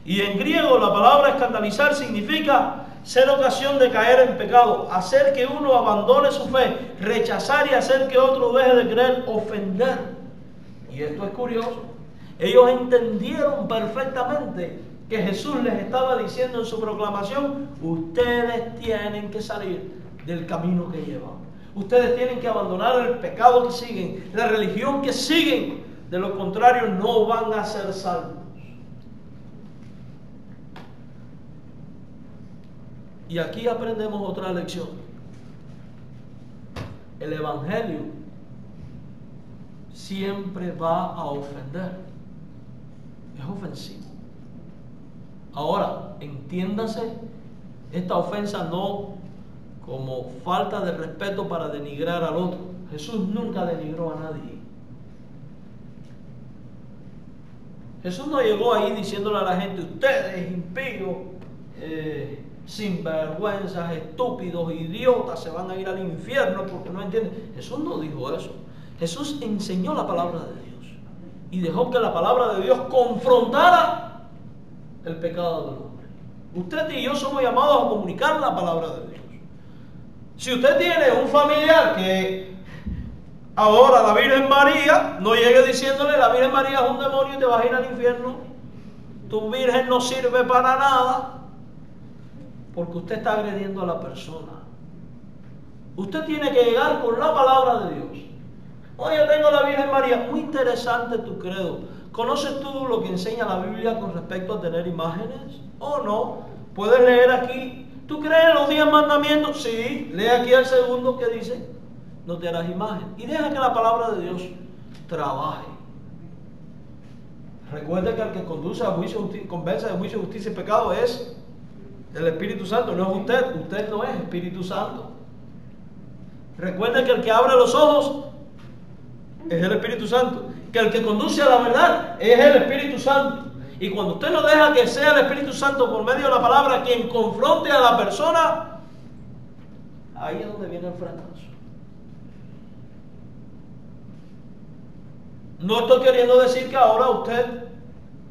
Y en griego la palabra escandalizar significa ser ocasión de caer en pecado, hacer que uno abandone su fe, rechazar y hacer que otro deje de creer, ofender. Y esto es curioso. Ellos entendieron perfectamente que Jesús les estaba diciendo en su proclamación: ustedes tienen que salir del camino que llevan. Ustedes tienen que abandonar el pecado que siguen, la religión que siguen. De lo contrario, no van a ser salvos. Y aquí aprendemos otra lección. El Evangelio siempre va a ofender. Es ofensivo. Ahora, entiéndase esta ofensa no como falta de respeto para denigrar al otro. Jesús nunca denigró a nadie. Jesús no llegó ahí diciéndole a la gente: ustedes impíos, sinvergüenzas, estúpidos, idiotas, se van a ir al infierno porque no entienden. Jesús no dijo eso. Jesús enseñó la palabra de Dios y dejó que la palabra de Dios confrontara el pecado del hombre. Usted y yo somos llamados a comunicar la palabra de Dios. Si usted tiene un familiar que adora a la Virgen María, no llegue diciéndole: la Virgen María es un demonio y te vas a ir al infierno. Tu Virgen no sirve para nada. Porque usted está agrediendo a la persona. Usted tiene que llegar con la palabra de Dios. Oye, tengo la Virgen María. Muy interesante tu credo. ¿Conoces tú lo que enseña la Biblia con respecto a tener imágenes? ¿O no? Puedes leer aquí. ¿Tú crees en los 10 mandamientos? Sí. Lee aquí el segundo que dice: no te harás imagen. Y deja que la palabra de Dios trabaje. Recuerde que el que conduce a juicio, convence de juicio, justicia y pecado es el Espíritu Santo, no es usted. Usted no es Espíritu Santo. Recuerde que el que abre los ojos es el Espíritu Santo. Que el que conduce a la verdad es el Espíritu Santo. Y cuando usted no deja que sea el Espíritu Santo por medio de la palabra quien confronte a la persona, ahí es donde viene el fracaso. No estoy queriendo decir que ahora usted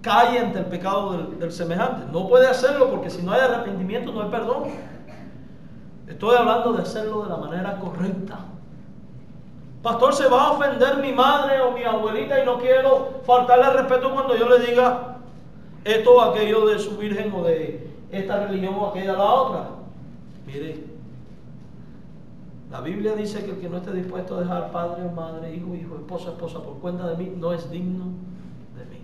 cae ante el pecado del semejante. No puede hacerlo, porque si no hay arrepentimiento no hay perdón. Estoy hablando de hacerlo de la manera correcta. Pastor, ¿se va a ofender mi madre o mi abuelita y no quiero faltarle al respeto cuando yo le diga esto o aquello de su virgen o de esta religión o aquella la otra? Mire, la Biblia dice que el que no esté dispuesto a dejar padre o madre, hijo, esposa, esposa por cuenta de mí, no es digno de mí.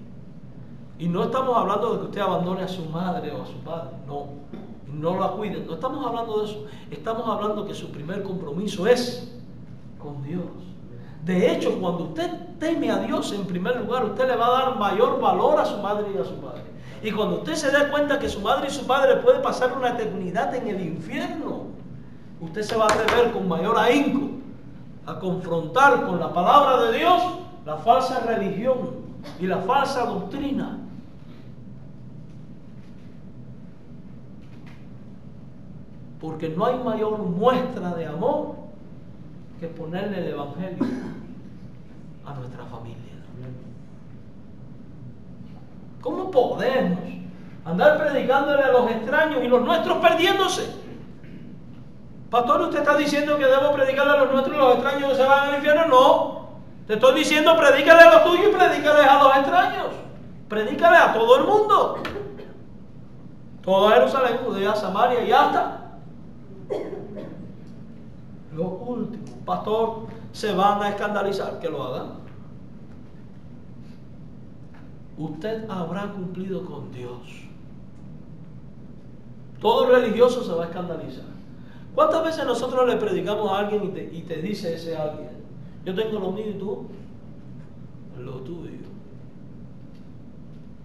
Y no estamos hablando de que usted abandone a su madre o a su padre, no la cuide, no estamos hablando de eso. Estamos hablando que su primer compromiso es con Dios. De hecho, cuando usted teme a Dios en primer lugar, usted le va a dar mayor valor a su madre y a su padre. Y cuando usted se dé cuenta que su madre y su padre pueden pasar una eternidad en el infierno, usted se va a atrever con mayor ahínco a confrontar con la palabra de Dios la falsa religión y la falsa doctrina. Porque no hay mayor muestra de amor que ponerle el Evangelio a nuestra familia. ¿Cómo podemos andar predicándole a los extraños y los nuestros perdiéndose? Pastor, ¿usted está diciendo que debo predicarle a los nuestros y los extraños que se van al infierno? No. Te estoy diciendo, predícale a los tuyos y predícale a los extraños. Predícale a todo el mundo. Toda Jerusalén, Judea, Samaria y hasta lo último. Pastor, se van a escandalizar, que lo hagan. Usted habrá cumplido con Dios. Todo religioso se va a escandalizar. ¿Cuántas veces nosotros le predicamos a alguien y te dice ese alguien: yo tengo lo mío y tú lo tuyo?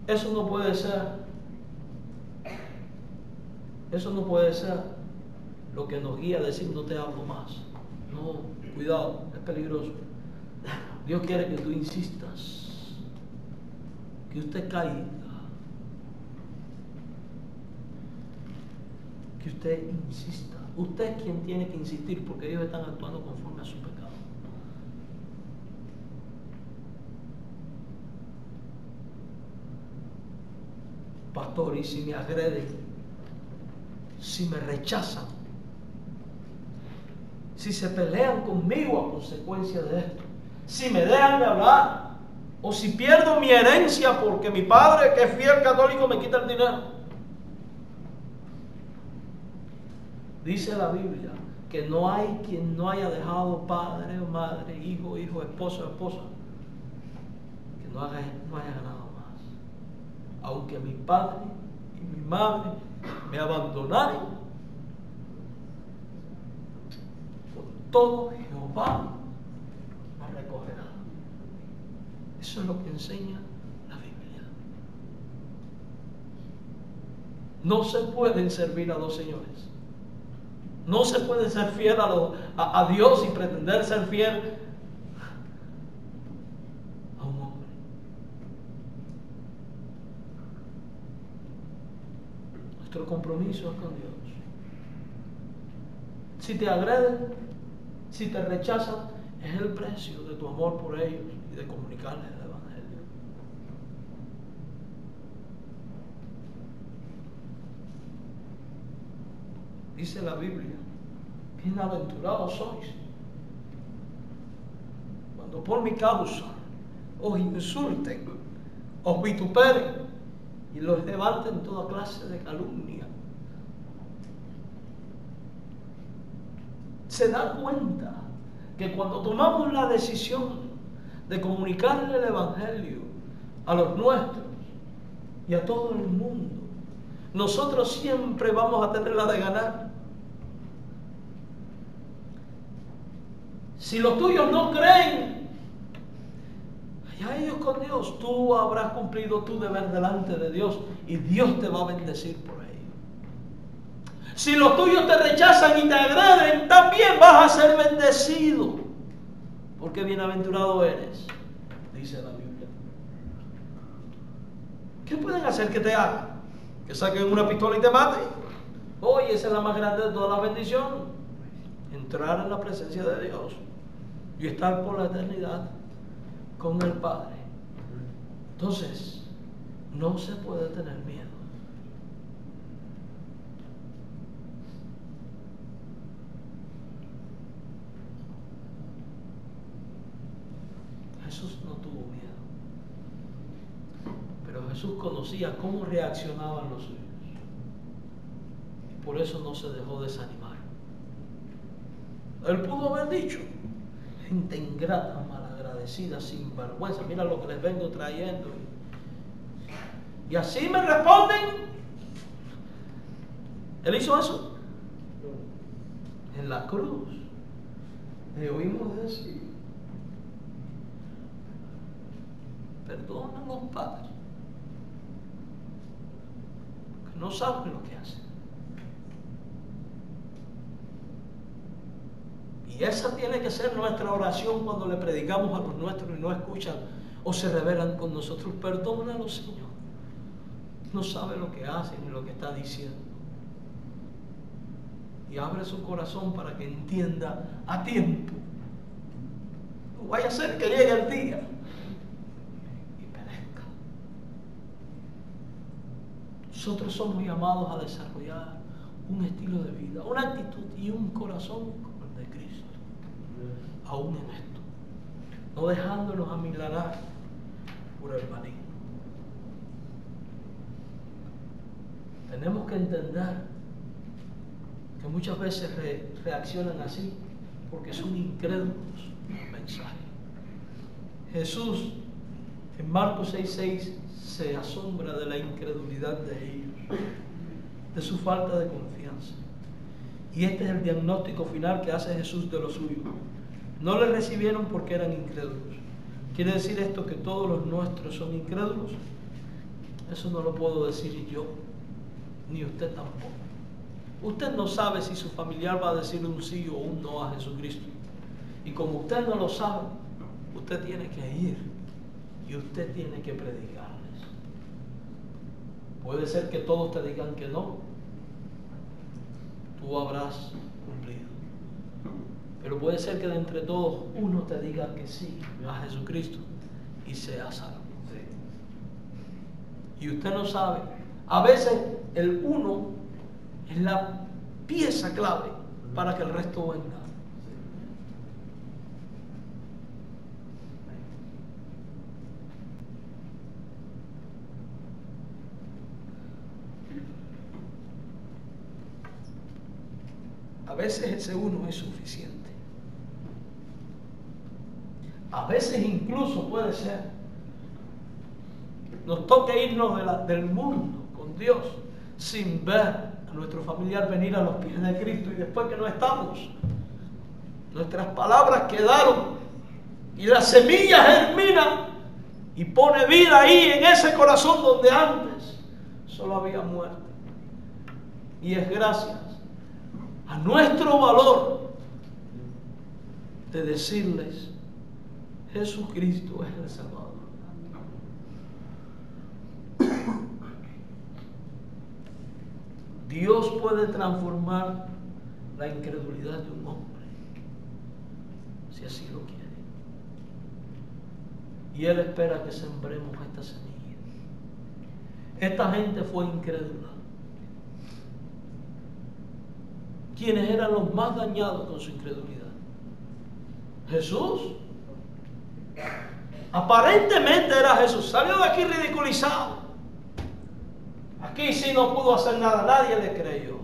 Eso no puede ser. Eso no puede ser lo que nos guía a decir no te hablo más. No, cuidado, es peligroso. Dios quiere que tú insistas, que usted caiga, que usted insista. Usted es quien tiene que insistir porque ellos están actuando conforme a su pecado. Pastor, y si me agreden, si me rechazan, si se pelean conmigo a consecuencia de esto, si me dejan de hablar, o si pierdo mi herencia porque mi padre, que es fiel católico, me quita el dinero. Dice la Biblia que no hay quien no haya dejado padre o madre, hijo, esposo o esposa, que no haya ganado más. Aunque mi padre y mi madre me abandonaren, con todo Jehová me recogerá. Eso es lo que enseña la Biblia. No se pueden servir a dos señores. No se puede ser fiel a Dios y pretender ser fiel a un hombre. Nuestro compromiso es con Dios. Si te agreden, si te rechazan, es el precio de tu amor por ellos y de comunicarles el Evangelio. Dice la Biblia, bienaventurados sois cuando por mi causa os insulten, os vituperen y los levanten toda clase de calumnia. Se da cuenta que cuando tomamos la decisión de comunicarle el Evangelio a los nuestros y a todo el mundo, nosotros siempre vamos a tener la de ganar. Si los tuyos no creen, allá ellos con Dios, tú habrás cumplido tu deber delante de Dios y Dios te va a bendecir por ello. Si los tuyos te rechazan y te agreden, también vas a ser bendecido, porque bienaventurado eres, dice la Biblia. ¿Qué pueden hacer que te hagan? ¿Que saquen una pistola y te maten? Oye, esa es la más grande de todas las bendiciones. Entrar en la presencia de Dios y estar por la eternidad con el Padre. Entonces, no se puede tener miedo. Jesús no tuvo miedo, pero Jesús conocía cómo reaccionaban los suyos. Por eso no se dejó desanimar. Él pudo haber dicho: gente ingrata, malagradecida, sinvergüenza, mira lo que les vengo trayendo. Y así me responden. Él hizo eso. En la cruz le oímos decir: perdónanos, Padre, que no saben lo que hacen. Y esa tiene que ser nuestra oración cuando le predicamos a los nuestros y no escuchan o se rebelan con nosotros. Perdónanos, Señor. No sabe lo que hace ni lo que está diciendo. Y abre su corazón para que entienda a tiempo. No vaya a ser que llegue el día y perezca. Nosotros somos llamados a desarrollar un estilo de vida, una actitud y un corazón como el de Cristo. Aún en esto, no dejándonos amilanar por el maligno. Tenemos que entender que muchas veces reaccionan así porque son incrédulos al mensaje. Jesús en Marcos 6:6 se asombra de la incredulidad de ellos, de su falta de confianza. Y este es el diagnóstico final que hace Jesús de los suyos. No le recibieron porque eran incrédulos. ¿Quiere decir esto que todos los nuestros son incrédulos? Eso no lo puedo decir yo, ni usted tampoco. Usted no sabe si su familiar va a decir un sí o un no a Jesucristo. Y como usted no lo sabe, usted tiene que ir y usted tiene que predicarles. Puede ser que todos te digan que no. Tú habrás cumplido. Pero puede ser que de entre todos uno te diga que sí a Jesucristo y sea salvo. Y usted no sabe. A veces el uno es la pieza clave para que el resto venga. A veces ese uno es suficiente. A veces incluso puede ser nos toque irnos del mundo con Dios sin ver a nuestro familiar venir a los pies de Cristo, y después que no estamos, nuestras palabras quedaron y la semilla germina y pone vida ahí en ese corazón donde antes solo había muerte. Y es gracias a nuestro valor de decirles: Jesucristo es el Salvador. Dios puede transformar la incredulidad de un hombre, si así lo quiere. Y Él espera que sembremos esta semilla. Esta gente fue incrédula. ¿Quiénes eran los más dañados con su incredulidad? Jesús. Aparentemente era Jesús. Salió de aquí ridiculizado. Aquí sí no pudo hacer nada, nadie le creyó.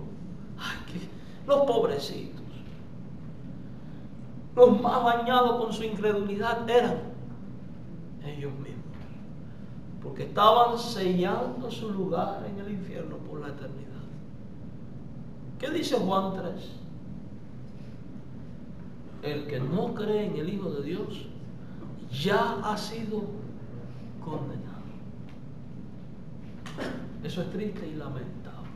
Ay, los pobrecitos. Los más dañados con su incredulidad eran ellos mismos. Porque estaban sellando su lugar en el infierno por la eternidad. ¿Qué dice Juan 3? El que no cree en el Hijo de Dios ya ha sido condenado. Eso es triste y lamentable.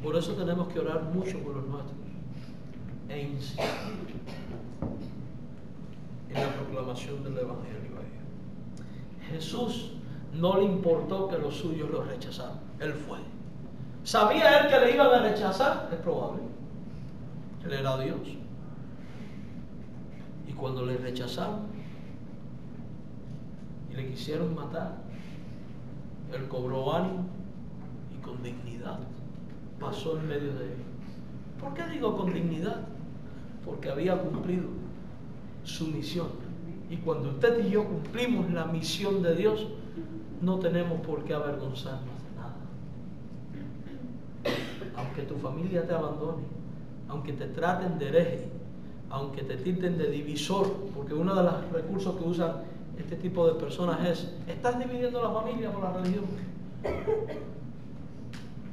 Por eso tenemos que orar mucho por los nuestros e insistir en la proclamación del Evangelio a ellos. Jesús no le importó que los suyos lo rechazaran. Él fue. ¿Sabía él que le iban a rechazar? Es probable. Él era Dios. Y cuando le rechazaron y le quisieron matar, Él cobró ánimo y con dignidad pasó en medio de ellos. ¿Por qué digo con dignidad? Porque había cumplido su misión. Y cuando usted y yo cumplimos la misión de Dios, no tenemos por qué avergonzarnos de nada. Aunque tu familia te abandone, aunque te traten de hereje, aunque te tilden de divisor, porque uno de los recursos que usan este tipo de personas es: estás dividiendo la familia por la religión.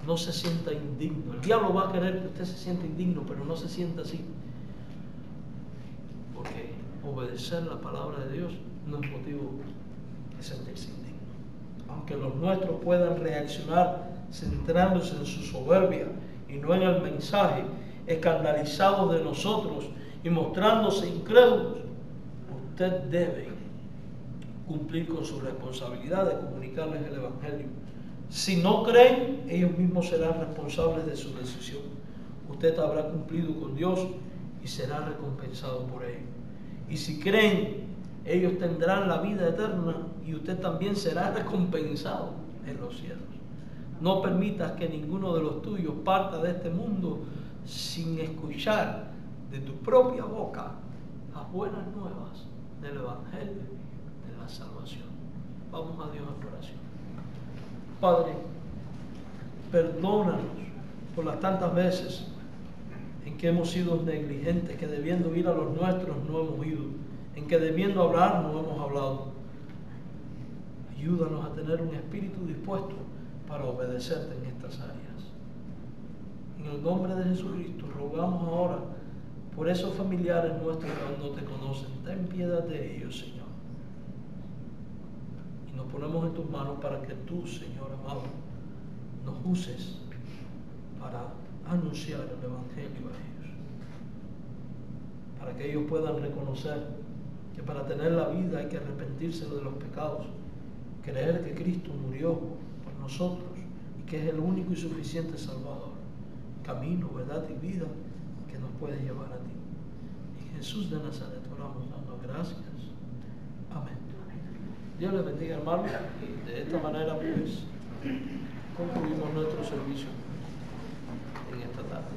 No se sienta indigno. El diablo va a querer que usted se sienta indigno, pero no se sienta así. Porque obedecer la palabra de Dios no es motivo de sentirse indigno. Aunque los nuestros puedan reaccionar centrándose en su soberbia y no en el mensaje, escandalizados de nosotros y mostrándose incrédulos, usted debe cumplir con su responsabilidad de comunicarles el Evangelio. Si no creen, ellos mismos serán responsables de su decisión. Usted habrá cumplido con Dios y será recompensado por ello. Y si creen, ellos tendrán la vida eterna y usted también será recompensado en los cielos. No permitas que ninguno de los tuyos parta de este mundo sin escuchar de tu propia boca las buenas nuevas del Evangelio de la salvación. Vamos a Dios en oración. Padre, perdónanos por las tantas veces en que hemos sido negligentes, que debiendo ir a los nuestros no hemos ido, en que debiendo hablar no hemos hablado. Ayúdanos a tener un espíritu dispuesto para obedecerte en estas áreas. En el nombre de Jesucristo rogamos ahora por esos familiares nuestros que no te conocen. Ten piedad de ellos, Señor. Y nos nos ponemos en tus manos para que tú, Señor amado, nos uses para anunciar el Evangelio a ellos. Para que ellos puedan reconocer que para tener la vida hay que arrepentirse de los pecados, creer que Cristo murió por nosotros y que es el único y suficiente Salvador, camino, verdad y vida que nos puede llevar a ti. En Jesús de Nazaret oramos dando gracias. Amén. Dios les bendiga, hermanos. De esta manera, pues, concluimos nuestro servicio en esta tarde.